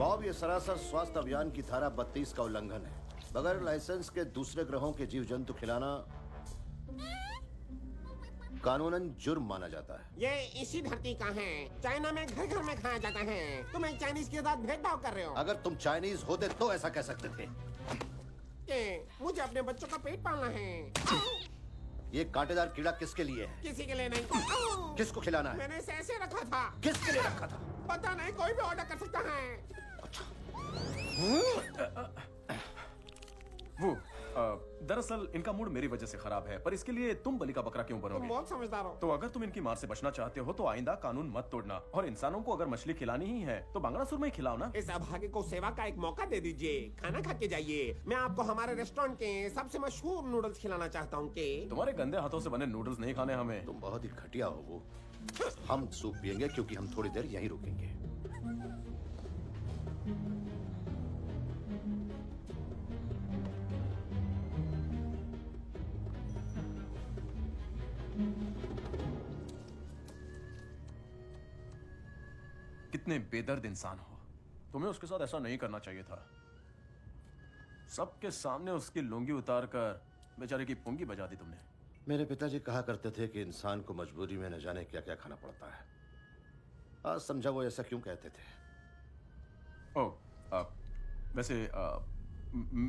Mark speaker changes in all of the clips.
Speaker 1: Bob, ये सरासर स्वास्थ्य अभियान की धारा 32 का उल्लंघन है। बगैर लाइसेंस के दूसरे ग्रहों के जीव जंतु खिलाना कानूनन जुर्म माना जाता है।
Speaker 2: ये इसी धरती का है। चाइना में घर घर में खाया जाता है। तुम एक चाइनीज के साथ भेदभाव कर रहे हो।
Speaker 1: अगर तुम चाइनीज होते तो ऐसा कह सकते थे।
Speaker 2: मुझे अपने बच्चों का पेट पालना है।
Speaker 1: ये कांटेदार कीड़ा किसके लिए है?
Speaker 2: किसी के लिए नहीं।
Speaker 1: किसको खिलाना है?
Speaker 2: मैंने इसे ऐसे रखा था।
Speaker 1: किसके लिए रखा था?
Speaker 2: पता नहीं, कोई भी ऑर्डर कर सकता है।
Speaker 3: वो दरअसल इनका मूड मेरी वजह से खराब है, पर इसके लिए तुम बलि का बकरा क्यों
Speaker 2: तुम
Speaker 3: बनोगे?
Speaker 2: बहुत समझदार हो।
Speaker 3: तो अगर तुम इनकी मार से बचना चाहते हो तो आइंदा कानून मत तोड़ना, और इंसानों को अगर मछली खिलानी ही है तो बांग्लासुर में ही खिलाओ ना।
Speaker 2: इस अभागे को सेवा का एक मौका दे दीजिए। खाना खा के जाइए। मैं आपको हमारे रेस्टोरेंट के सबसे मशहूर नूडल्स खिलाना चाहता हूँ।
Speaker 3: तुम्हारे गंदे हाथों से बने नूडल्स नहीं खाने हमें।
Speaker 1: तुम बहुत ही घटिया हो। वो हम सूप पियेंगे क्योंकि हम थोड़ी देर यहीं रुकेंगे।
Speaker 3: कितने बेदर्द इंसान हो। तुम्हें उसके साथ ऐसा नहीं करना चाहिए था। सबके सामने उसकी लुंगी उतारकर बेचारे की पुंगी बजा दी तुमने।
Speaker 1: मेरे पिताजी कहा करते थे कि इंसान को मजबूरी में न जाने क्या क्या खाना पड़ता है। आज समझा वो ऐसा क्यों कहते थे।
Speaker 3: वैसे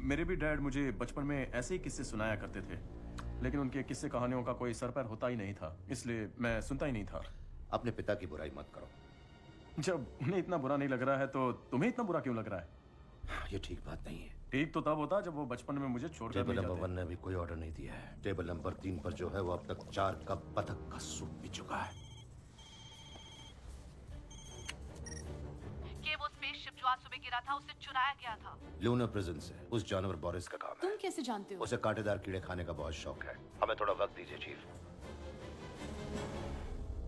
Speaker 3: मेरे भी डैड मुझे बचपन में ऐसे ही किस्से सुनाया करते थे, लेकिन उनके किस्से कहानियों का कोई सर पैर होता ही नहीं था, इसलिए मैं सुनता ही नहीं था।
Speaker 1: अपने पिता की बुराई मत करो।
Speaker 3: जब उन्हें इतना बुरा नहीं लग रहा है तो तुम्हें इतना बुरा क्यों लग रहा है?
Speaker 1: ये ठीक बात नहीं है।
Speaker 3: ठीक तो तब होता जब वो बचपन में मुझे छोड़कर
Speaker 1: टेबल
Speaker 3: नहीं
Speaker 1: नंबर
Speaker 3: जाते।
Speaker 1: 1 ने भी कोई ऑर्डर नहीं दिया है। टेबल नंबर 3 पर जो है वो अब तक 4 कप बतख का सूप पी चुका है।
Speaker 4: कि वो स्पेसशिप जो आज सुबह गिरा था उसे चुराया गया था।
Speaker 1: लूनर प्रिजन से। उस जानवर बोरिस का काम है।
Speaker 4: तुम कैसे जानते हो?
Speaker 1: उसे कांटेदार कीड़े खाने का बहुत शौक है। हमें थोड़ा वक्त दीजिए चीफ।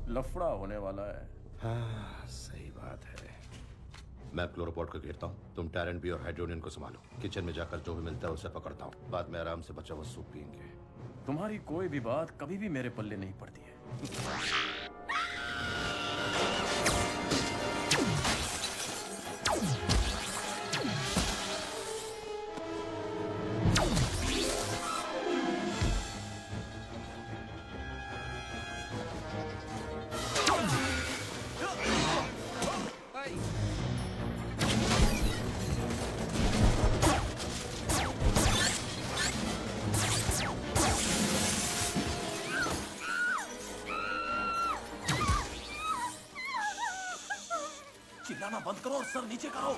Speaker 3: लफड़ा होने वाला है।
Speaker 1: हाँ, सही बात है। मैं क्लोरोपोर्ट को घेरता हूँ। तुम टैरेंट बी और हाइड्रोनियन को संभालो। किचन में जाकर जो भी मिलता है उसे पकड़ता हूँ। बाद में आराम से बचा हुआ सूप पियेंगे।
Speaker 3: तुम्हारी कोई भी बात कभी भी मेरे पल्ले नहीं पड़ती है। चिल्लाना बंद करो और सर नीचे करो।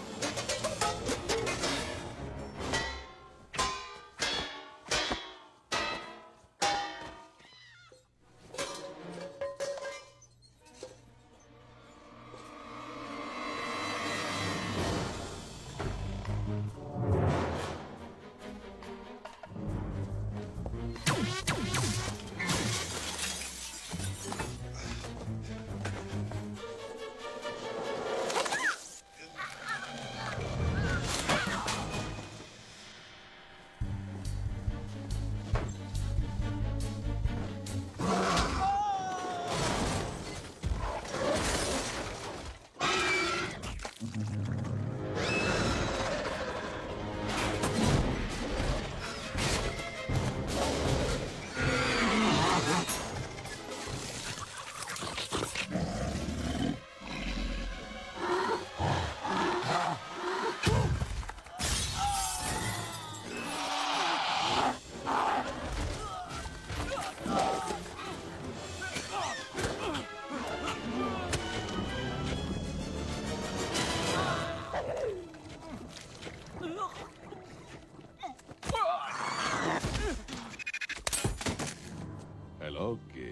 Speaker 5: हेलो के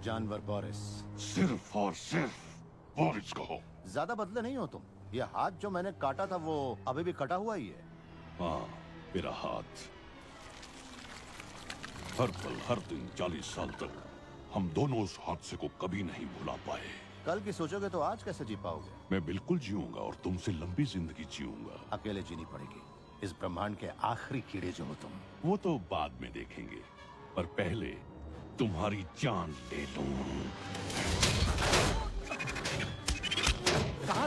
Speaker 1: जानवर बोरिस।
Speaker 5: सिर्फ और सिर्फ बोरिस कहो।
Speaker 1: ज्यादा बदले नहीं हो तुम। ये हाथ जो मैंने काटा था वो अभी भी कटा हुआ ही है।
Speaker 5: हाँ, मेरा हाथ। हर पल हर दिन 40 साल तक हम दोनों उस हादसे को कभी नहीं भुला पाए।
Speaker 1: कल की सोचोगे तो आज कैसे जी पाओगे?
Speaker 5: मैं बिल्कुल जीऊंगा और तुमसे लंबी जिंदगी जीऊंगा।
Speaker 1: अकेले जीनी पड़ेगी। इस ब्रह्मांड के आखिरी कीड़े जो हो तुम।
Speaker 5: वो तो बाद में देखेंगे, पर पहले तुम्हारी जान ले लूं।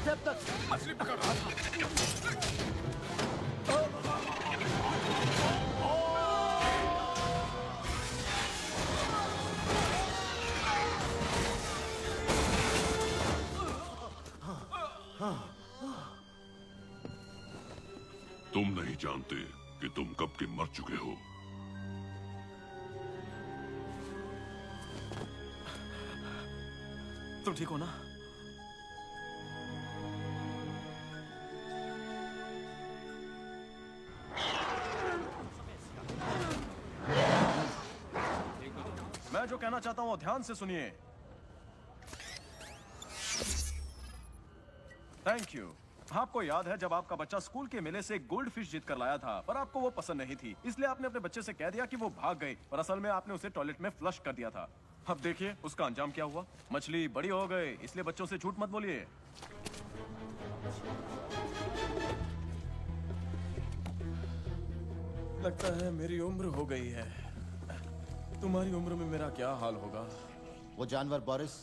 Speaker 6: थे अब तक?
Speaker 7: मछली पकड़ रहा था।
Speaker 5: तुम नहीं जानते कि तुम कब के मर चुके हो।
Speaker 3: तुम ठीक हो ना? मैं जो कहना चाहता हूं वो ध्यान से सुनिए। Thank you. आपको याद है जब आपका बच्चा स्कूल के मेले से गोल्ड फिश जीत कर लाया था, पर आपको वो पसंद नहीं थी, इसलिए आपने अपने बच्चे से कह दिया कि वो भाग गई, पर असल में आपने उसे टॉयलेट में फ्लश कर दिया था। अब देखिए उसका अंजाम क्या हुआ। मछली बड़ी हो गई, इसलिए बच्चों से झूठ मत बोलिए। लगता है मेरी उम्र हो गई है। तुम्हारी उम्र में मेरा क्या हाल होगा?
Speaker 6: वो जानवर बोरिस